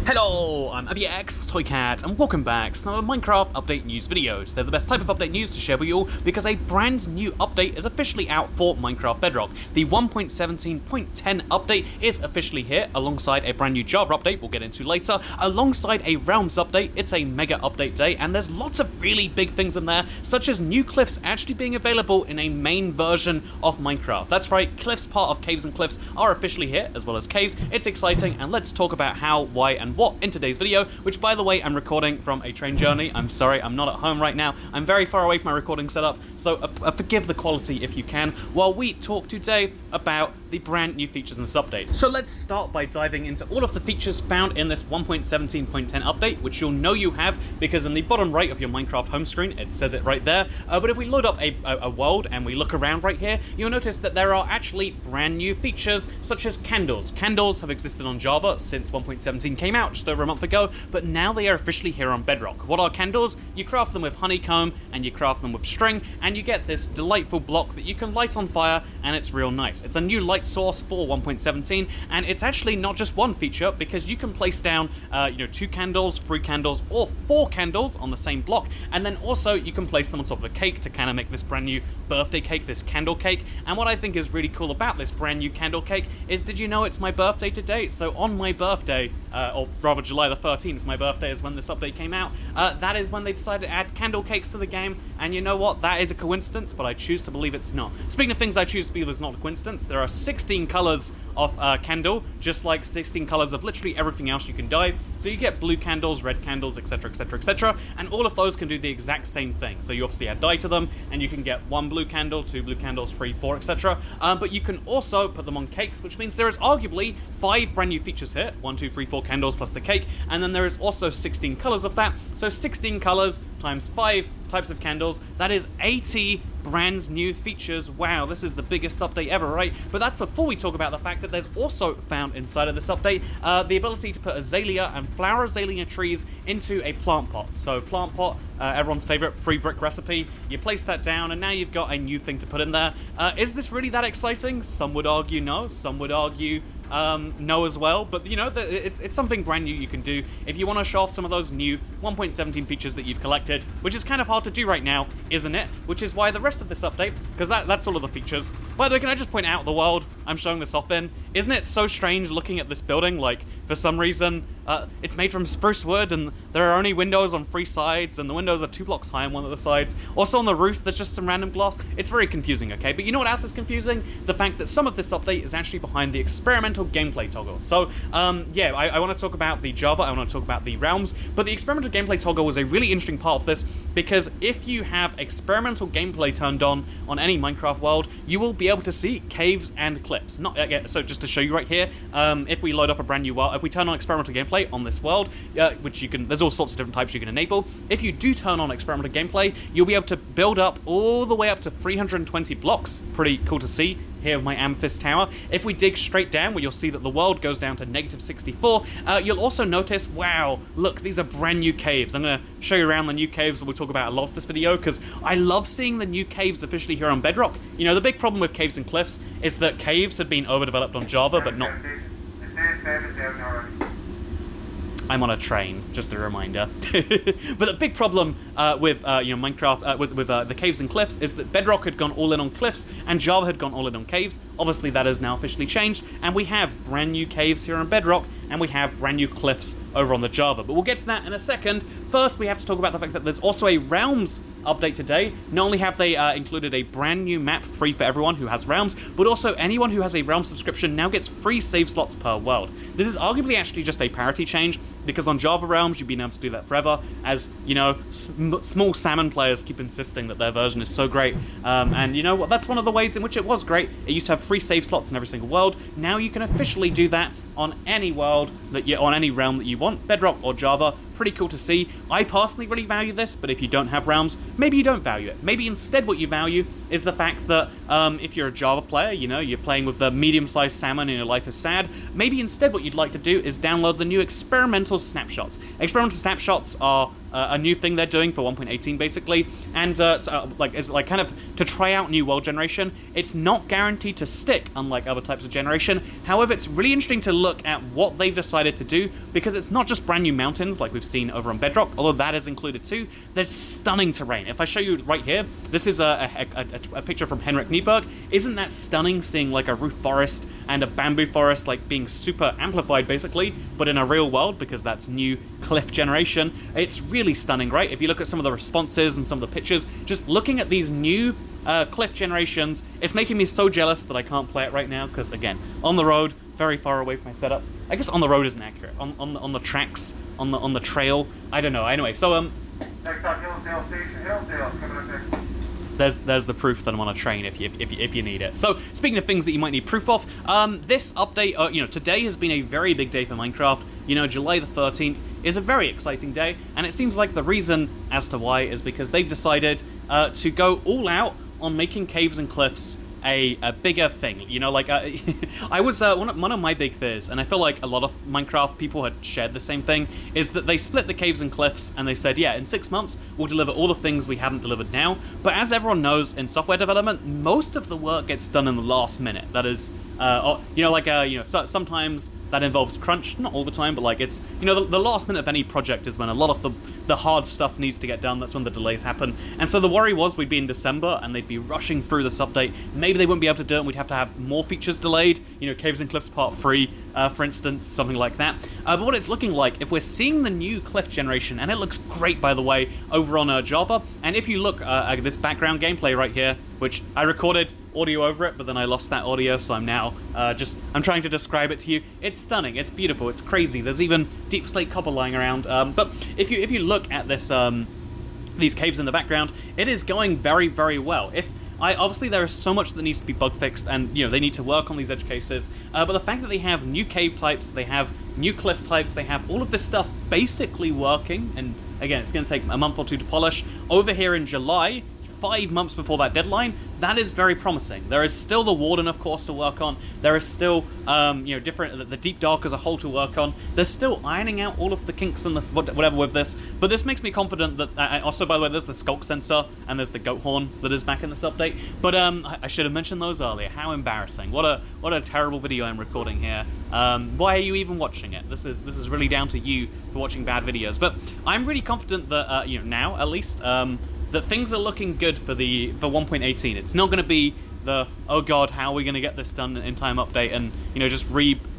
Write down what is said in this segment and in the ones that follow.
Hello, I'm ABX Toycat, and welcome back to another Minecraft update news videos. They're the best type of update news to share with you all because a brand new update is officially out for Minecraft Bedrock. The 1.17.10 update is officially here, alongside a brand new Java update we'll get into later, alongside a Realms update. It's a mega update day, and there's lots of really big things in there, such as new cliffs actually being available in a main version of Minecraft. That's right, cliffs part of caves and cliffs are officially here, as well as caves. It's exciting, and let's talk about how, why, and what in today's video, which by the way I'm recording from a train journey. I'm sorry, I'm not at home right now. I'm very far away from my recording setup, so forgive the quality if you can, while we talk today about the brand new features in this update. So let's start by diving into all of the features found in this 1.17.10 update, which you'll know you have because in the bottom right of your Minecraft home screen it says it right there. But if we load up a world and we look around right here, you'll notice that there are actually brand new features such as candles. Candles have existed on Java since 1.17 came out just over a month ago, but now they are officially here on Bedrock. What are candles? You craft them with honeycomb and you craft them with string, and you get this delightful block that you can light on fire, and it's real nice. It's a new light source for 1.17, and it's actually not just one feature because you can place down 2 candles, 3 candles, or 4 candles on the same block, and then also you can place them on top of a cake to kind of make this brand new birthday cake, this candle cake. And what I think is really cool about this brand new candle cake is, did you know it's my birthday today? So on my birthday, or rather July the 13th, my birthday is when this update came out, that is when they decided to add candle cakes to the game, and you know what, that is a coincidence, but I choose to believe it's not. Speaking of things I choose to believe is not a coincidence, there are 16 colors of candle, just like 16 colors of literally everything else you can dye. So you get blue candles, red candles, etc, etc, etc, and all of those can do the exact same thing. So you obviously add dye to them, and you can get 1 blue candle, 2 blue candles, 3, 4, etc, but you can also put them on cakes, which means there is arguably 5 brand new features here, 1, 2, 3, 4 candles plus the cake, and then there is also 16 colors of that, so 16 colors times 5 types of candles, that is 80 brand new features. Wow, this is the biggest update ever, right? But that's before we talk about the fact that there's also found inside of this update the ability to put azalea and flower azalea trees into a plant pot. So plant pot, everyone's favorite free brick recipe, you place that down and now you've got a new thing to put in there. Is this really that exciting? Some would argue no, some would argue no as well, but you know, it's something brand new you can do if you want to show off some of those new 1.17 features that you've collected, which is kind of hard to do right now, isn't it? Which is why the rest of this update, because that's all of the features. By the way, can I just point out the world I'm showing this off in? Isn't it so strange looking at this building? Like, for some reason, it's made from spruce wood, and there are only windows on 3 sides, and the windows are 2 blocks high on one of the sides. Also on the roof, there's just some random glass. It's very confusing, okay? But you know what else is confusing? The fact that some of this update is actually behind the experimental gameplay toggle. So, yeah, I want to talk about the Java, I want to talk about the Realms, but the experimental gameplay toggle was a really interesting part of this, because if you have experimental gameplay turned on any Minecraft world, you will be able to see caves and cliffs. So just to show you right here, if we load up a brand new world, if we turn on experimental gameplay on this world, which you can, there's all sorts of different types you can enable. If you do turn on experimental gameplay, you'll be able to build up all the way up to 320 blocks. Pretty cool to see here with my amethyst tower. If we dig straight down, where you'll see that the world goes down to -64, you'll also notice, wow, look, these are brand new caves. I'm going to show you around the new caves that we'll talk about a lot of this video, because I love seeing the new caves officially here on Bedrock. You know, the big problem with caves and cliffs is that caves had been overdeveloped on Java, but not... I'm on a train, just a reminder. But the big problem with Minecraft, with the caves and cliffs, is that Bedrock had gone all in on cliffs and Java had gone all in on caves. Obviously that has now officially changed, and we have brand new caves here on Bedrock, and we have brand new cliffs over on the Java. But we'll get to that in a second. First, we have to talk about the fact that there's also a Realms update today. Not only have they included a brand new map free for everyone who has Realms, but also anyone who has a Realms subscription now gets free save slots per world. This is arguably actually just a parity change, because on Java Realms you've been able to do that forever, as you know, small salmon players keep insisting that their version is so great, and you know what, that's one of the ways in which it was great. It used to have free save slots in every single world. Now you can officially do that on any world that on any realm that you want, Bedrock or Java. Pretty cool to see. I personally really value this, but if you don't have Realms, maybe you don't value it. Maybe instead what you value is the fact that if you're a Java player, you know, you're playing with the medium-sized salmon and your life is sad, maybe instead what you'd like to do is download the new experimental snapshots. Experimental snapshots are a new thing they're doing for 1.18 basically, and it's like kind of to try out new world generation. It's not guaranteed to stick, unlike other types of generation. However, it's really interesting to look at what they've decided to do, because it's not just brand new mountains like we've seen over on Bedrock, although that is included too. There's stunning terrain. If I show you right here, this is a picture from Henrik Nieberg. Isn't that stunning, seeing like a roof forest and a bamboo forest like being super amplified basically, but in a real world, because that's new cliff generation. It's really stunning, right? If you look at some of the responses and some of the pictures, just looking at these new cliff generations, it's making me so jealous that I can't play it right now, because again, on the road, very far away from my setup. I guess on the road isn't accurate. On the tracks, on the trail, I don't know. Anyway, so Next up, Hillsdale Station, Hillsdale, coming up next. there's the proof that I'm on a train if you need it. So speaking of things that you might need proof of, this update, today has been a very big day for Minecraft. July the 13th is a very exciting day, and it seems like the reason as to why is because they've decided to go all out on making caves and cliffs a bigger thing. I was one of my big fears, and I feel like a lot of Minecraft people had shared the same thing, is that they split the caves and cliffs and they said, yeah, in 6 months we'll deliver all the things we haven't delivered now. But as everyone knows, in software development, most of the work gets done in the last minute. That is, sometimes that involves crunch, not all the time, but like it's, the last minute of any project is when a lot of the hard stuff needs to get done. That's when the delays happen. And so the worry was we'd be in December and they'd be rushing through this update. Maybe they wouldn't be able to do it and we'd have to have more features delayed, Caves and Cliffs Part 3, for instance, something like that. But what it's looking like, if we're seeing the new cliff generation, and it looks great, by the way, over on Java, and if you look at this background gameplay right here, which I recorded audio over it, but then I lost that audio, so I'm now I'm trying to describe it to you. It's stunning, it's beautiful, it's crazy. There's even deep slate copper lying around. But if you look at this, these caves in the background, it is going very, very well. Obviously there is so much that needs to be bug fixed, and they need to work on these edge cases, but the fact that they have new cave types, they have new cliff types, they have all of this stuff basically working, and again, it's going to take a month or two to polish. Over here in July, 5 months before that deadline, that is very promising. There is still the Warden, of course, to work on. There is still, the Deep Dark as a whole to work on. There's still ironing out all of the kinks and whatever with this, but this makes me confident that, also, by the way, there's the Skulk Sensor, and there's the Goat Horn that is back in this update, but I should have mentioned those earlier. How embarrassing. What a terrible video I'm recording here. Why are you even watching it? This is really down to you for watching bad videos, but I'm really confident that, now, at least, that things are looking good for 1.18. It's not going to be the, oh god, how are we going to get this done in time update and, just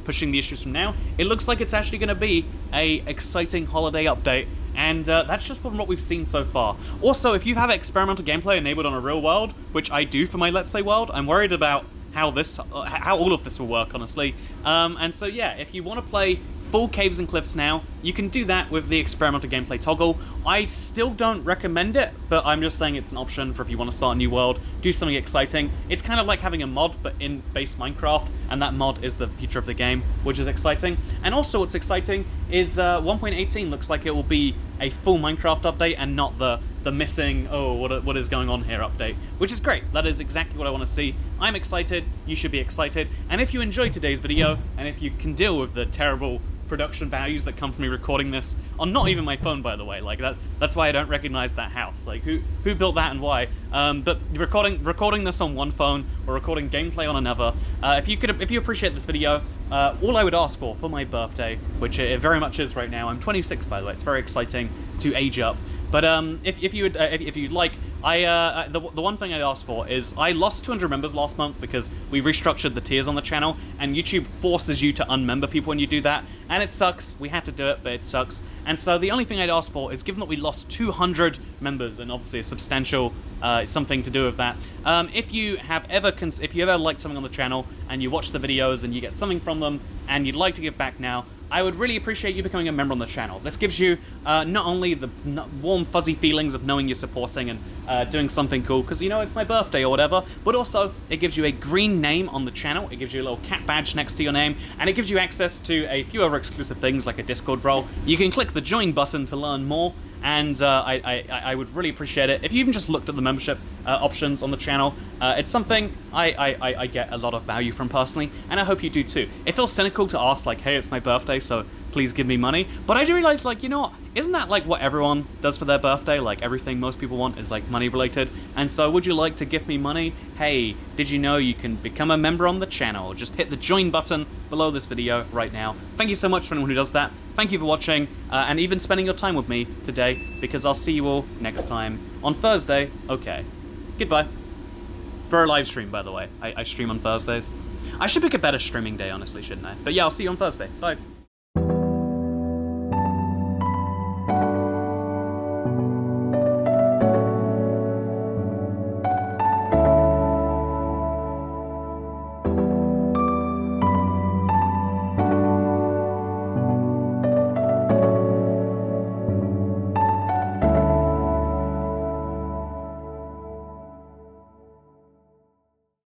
pushing the issues from now. It looks like it's actually going to be a exciting holiday update, and that's just from what we've seen so far. Also, if you have experimental gameplay enabled on a real world, which I do for my Let's Play world, I'm worried about how all of this will work, honestly. And so yeah, if you want to play full Caves and Cliffs now, you can do that with the experimental gameplay toggle. I still don't recommend it, but I'm just saying it's an option for if you want to start a new world, do something exciting. It's kind of like having a mod, but in base Minecraft, and that mod is the feature of the game, which is exciting. And also what's exciting is 1.18 looks like it will be a full Minecraft update and not the missing, oh, what is going on here update, which is great. That is exactly what I want to see. I'm excited, you should be excited, and if you enjoyed today's video, and if you can deal with the terrible production values that come from me recording this on not even my phone, by the way, like that's why I don't recognize that house, like who built that and why, but recording this on one phone or recording gameplay on another, if you appreciate this video, all I would ask for my birthday, which it very much is right now, I'm 26 by the way, it's very exciting to age up, but if you'd like, the one thing I'd ask for is, I lost 200 members last month because we restructured the tiers on the channel, and YouTube forces you to unmember people when you do that, and it sucks. We had to do it, but it sucks. And so the only thing I'd ask for is, given that we lost 200 members, and obviously a substantial something to do with that, if you ever liked something on the channel and you watch the videos and you get something from them and you'd like to give back now, I would really appreciate you becoming a member on the channel. This gives you not only the warm, fuzzy feelings of knowing you're supporting and doing something cool, because, it's my birthday or whatever, but also it gives you a green name on the channel, it gives you a little cat badge next to your name, and it gives you access to a few other exclusive things like a Discord role. You can click the join button to learn more, and I would really appreciate it if you even just looked at the membership options on the channel. It's something I get a lot of value from personally, and I hope you do too. It feels cynical to ask, like, hey, it's my birthday, so please give me money. But I do realize, like, you know what, isn't that like what everyone does for their birthday? Like, everything most people want is like money related. And so would you like to give me money? Hey, did you know you can become a member on the channel? Just hit the join button below this video right now. Thank you so much for anyone who does that. Thank you for watching and even spending your time with me today, because I'll see you all next time on Thursday. Okay, goodbye. For a live stream, by the way. I stream on Thursdays. I should pick a better streaming day, honestly, shouldn't I? But yeah, I'll see you on Thursday. Bye.